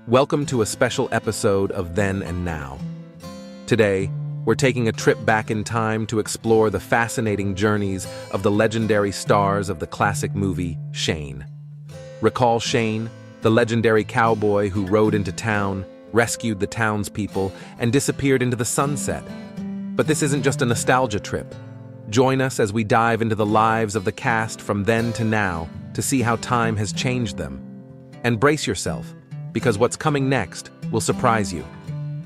Welcome to a special episode of Then and Now. Today, we're taking a trip back in time to explore the fascinating journeys of the legendary stars of the classic movie Shane. Recall Shane, the legendary cowboy who rode into town, rescued the townspeople, and disappeared into the sunset. But this isn't just a nostalgia trip. Join us as we dive into the lives of the cast from then to now to see how time has changed them. And brace yourself, because what's coming next will surprise you.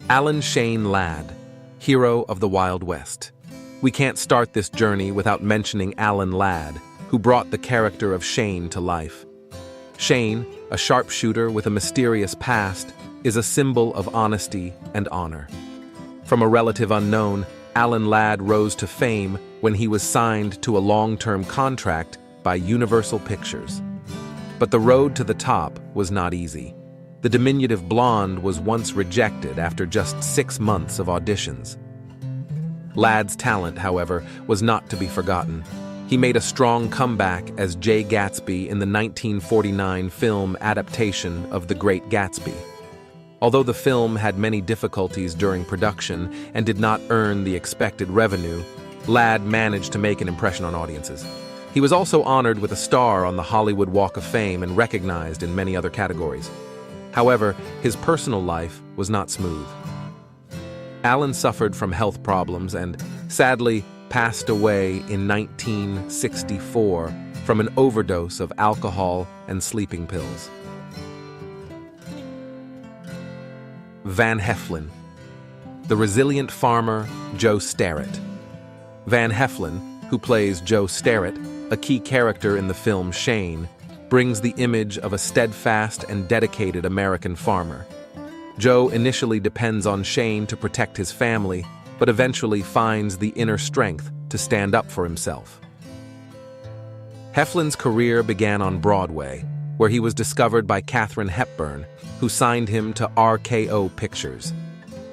Alan Shane Ladd, hero of the Wild West. We can't start this journey without mentioning Alan Ladd, who brought the character of Shane to life. Shane, a sharpshooter with a mysterious past, is a symbol of honesty and honor. From a relative unknown, Alan Ladd rose to fame when he was signed to a long-term contract by Universal Pictures. But the road to the top was not easy. The diminutive blonde was once rejected after just 6 months of auditions. Ladd's talent, however, was not to be forgotten. He made a strong comeback as Jay Gatsby in the 1949 film adaptation of The Great Gatsby. Although the film had many difficulties during production and did not earn the expected revenue, Ladd managed to make an impression on audiences. He was also honored with a star on the Hollywood Walk of Fame and recognized in many other categories. However, his personal life was not smooth. Alan suffered from health problems and, sadly, passed away in 1964 from an overdose of alcohol and sleeping pills. Van Heflin. The resilient farmer, Joe Starrett. Van Heflin, who plays Joe Starrett, a key character in the film Shane, brings the image of a steadfast and dedicated American farmer. Joe initially depends on Shane to protect his family, but eventually finds the inner strength to stand up for himself. Heflin's career began on Broadway, where he was discovered by Katharine Hepburn, who signed him to RKO Pictures.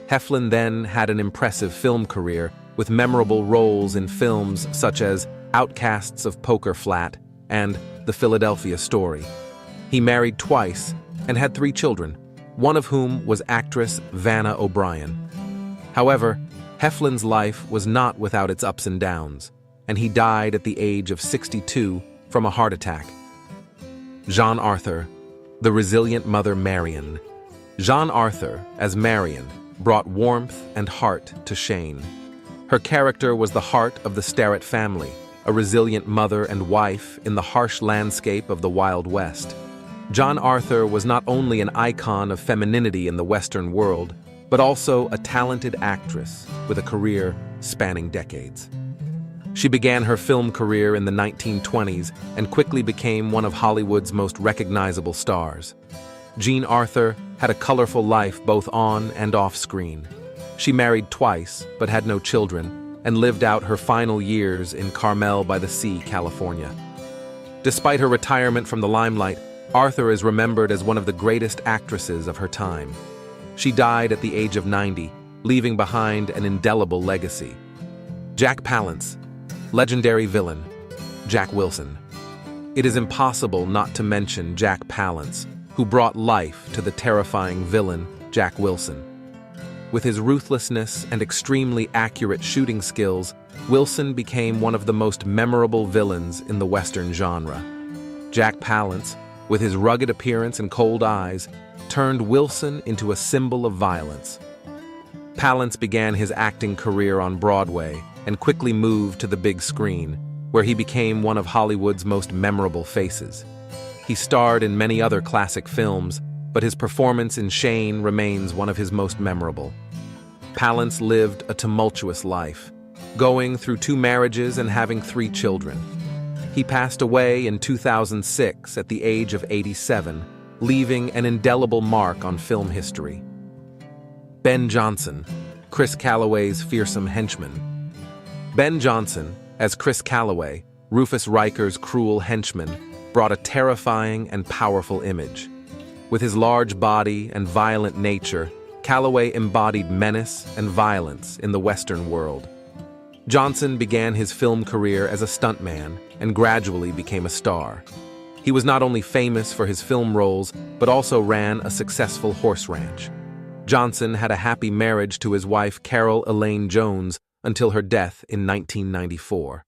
Heflin then had an impressive film career with memorable roles in films such as Outcasts of Poker Flat and The Philadelphia Story. He married twice and had 3 children, one of whom was actress Vanna O'Brien. However, Heflin's life was not without its ups and downs, and he died at the age of 62 from a heart attack. Jean Arthur, the resilient mother Marion. Jean Arthur, as Marion, brought warmth and heart to Shane. Her character was the heart of the Starrett family, a resilient mother and wife in the harsh landscape of the Wild West. Jean Arthur was not only an icon of femininity in the Western world, but also a talented actress with a career spanning decades. She began her film career in the 1920s and quickly became one of Hollywood's most recognizable stars. Jean Arthur had a colorful life both on and off screen. She married twice, but had no children, and lived out her final years in Carmel by the Sea, California. Despite her retirement from the limelight, Arthur is remembered as one of the greatest actresses of her time. She died at the age of 90, leaving behind an indelible legacy. Jack Palance, legendary villain, Jack Wilson. It is impossible not to mention Jack Palance, who brought life to the terrifying villain, Jack Wilson. With his ruthlessness and extremely accurate shooting skills, Wilson became one of the most memorable villains in the Western genre. Jack Palance, with his rugged appearance and cold eyes, turned Wilson into a symbol of violence. Palance began his acting career on Broadway and quickly moved to the big screen, where he became one of Hollywood's most memorable faces. He starred in many other classic films, but his performance in Shane remains one of his most memorable. Palance lived a tumultuous life, going through 2 marriages and having 3 children. He passed away in 2006 at the age of 87, leaving an indelible mark on film history. Ben Johnson, Chris Calloway's fearsome henchman. Ben Johnson, as Chris Calloway, Rufus Riker's cruel henchman, brought a terrifying and powerful image. With his large body and violent nature, Calloway embodied menace and violence in the Western world. Johnson began his film career as a stuntman and gradually became a star. He was not only famous for his film roles, but also ran a successful horse ranch. Johnson had a happy marriage to his wife Carol Elaine Jones until her death in 1994.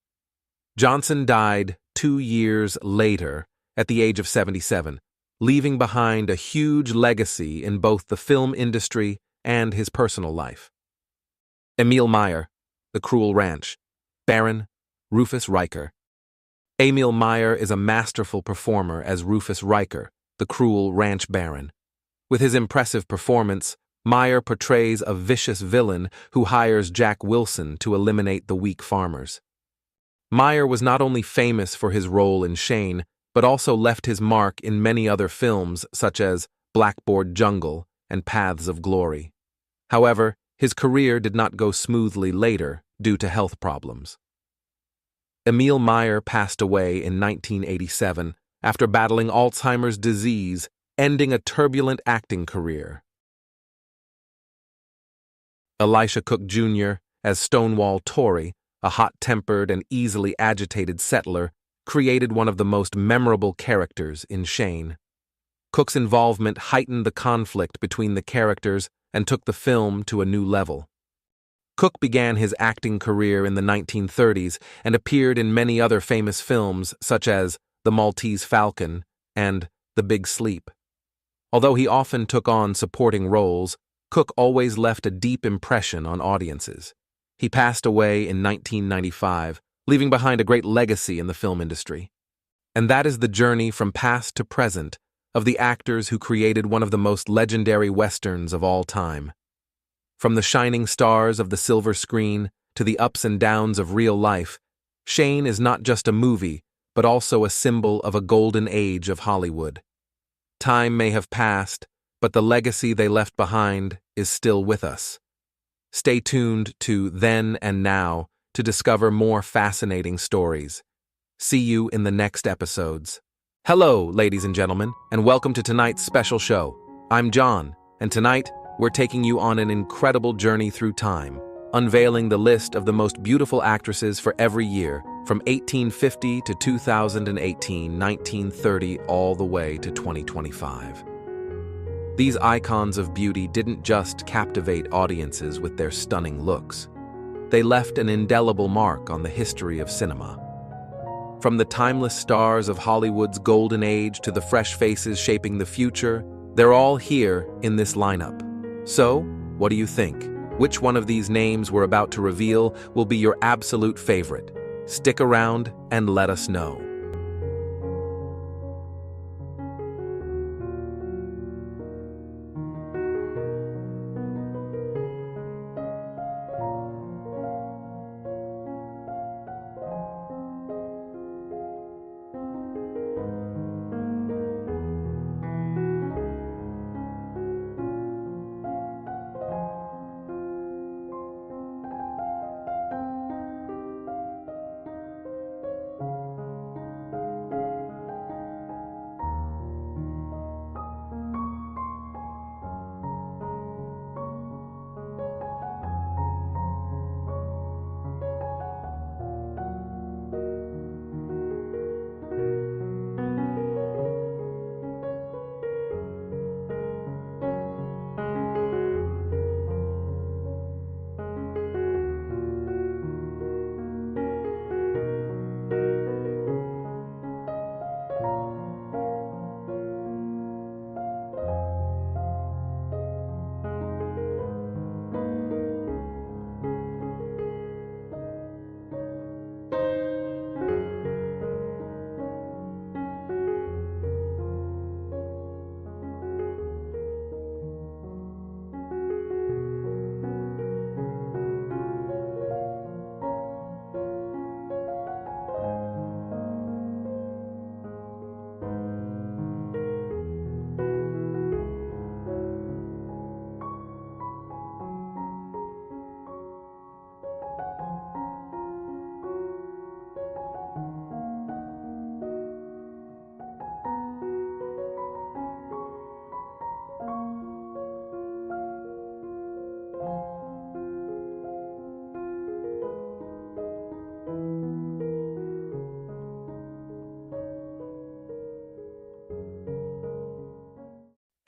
Johnson died 2 years later at the age of 77, leaving behind a huge legacy in both the film industry and his personal life. Emil Meyer, The Cruel Ranch. Baron, Rufus Riker. Emil Meyer is a masterful performer as Rufus Riker, the cruel ranch baron. With his impressive performance, Meyer portrays a vicious villain who hires Jack Wilson to eliminate the weak farmers. Meyer was not only famous for his role in Shane, but also left his mark in many other films such as Blackboard Jungle and Paths of Glory. However, his career did not go smoothly later due to health problems. Emil Meyer passed away in 1987 after battling Alzheimer's disease, ending a turbulent acting career. Elisha Cook Jr. as Stonewall Tory, a hot-tempered and easily agitated settler, created one of the most memorable characters in Shane. Cook's involvement heightened the conflict between the characters and took the film to a new level. Cook began his acting career in the 1930s and appeared in many other famous films such as The Maltese Falcon and The Big Sleep. Although he often took on supporting roles, Cook always left a deep impression on audiences. He passed away in 1995, leaving behind a great legacy in the film industry. And that is the journey from past to present of the actors who created one of the most legendary westerns of all time. From the shining stars of the silver screen to the ups and downs of real life, Shane is not just a movie, but also a symbol of a golden age of Hollywood. Time may have passed, but the legacy they left behind is still with us. Stay tuned to Then and Now to discover more fascinating stories. See you in the next episodes. Hello, ladies and gentlemen, and welcome to tonight's special show. I'm John, and tonight, we're taking you on an incredible journey through time, unveiling the list of the most beautiful actresses for every year, from 1850 to 2018, 1930, all the way to 2025. These icons of beauty didn't just captivate audiences with their stunning looks. They left an indelible mark on the history of cinema. From the timeless stars of Hollywood's golden age to the fresh faces shaping the future, they're all here in this lineup. So, what do you think? Which one of these names we're about to reveal will be your absolute favorite? Stick around and let us know.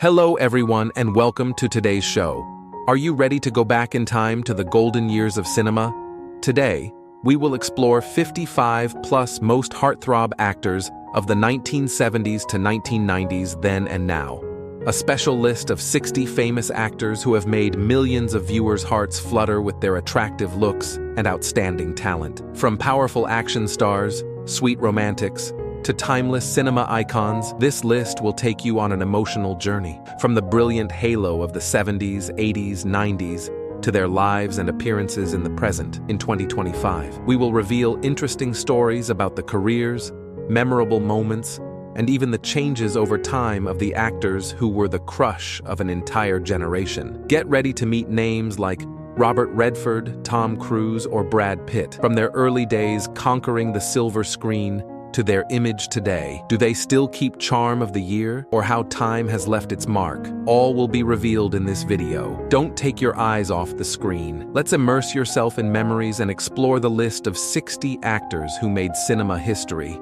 Hello everyone and welcome to today's show. Are you ready to go back in time to the golden years of cinema? Today, we will explore 55 plus most heartthrob actors of the 1970s to 1990s then and now. A special list of 60 famous actors who have made millions of viewers' hearts flutter with their attractive looks and outstanding talent. From powerful action stars, sweet romantics, to timeless cinema icons, this list will take you on an emotional journey. From the brilliant halo of the 70s, 80s, 90s, to their lives and appearances in the present, in 2025. We will reveal interesting stories about the careers, memorable moments, and even the changes over time of the actors who were the crush of an entire generation. Get ready to meet names like Robert Redford, Tom Cruise, or Brad Pitt. From their early days conquering the silver screen to their image today, do they still keep charm of the year, or how time has left its mark? All will be revealed in this video. Don't take your eyes off the screen. Let's immerse yourself in memories and explore the list of 60 actors who made cinema history.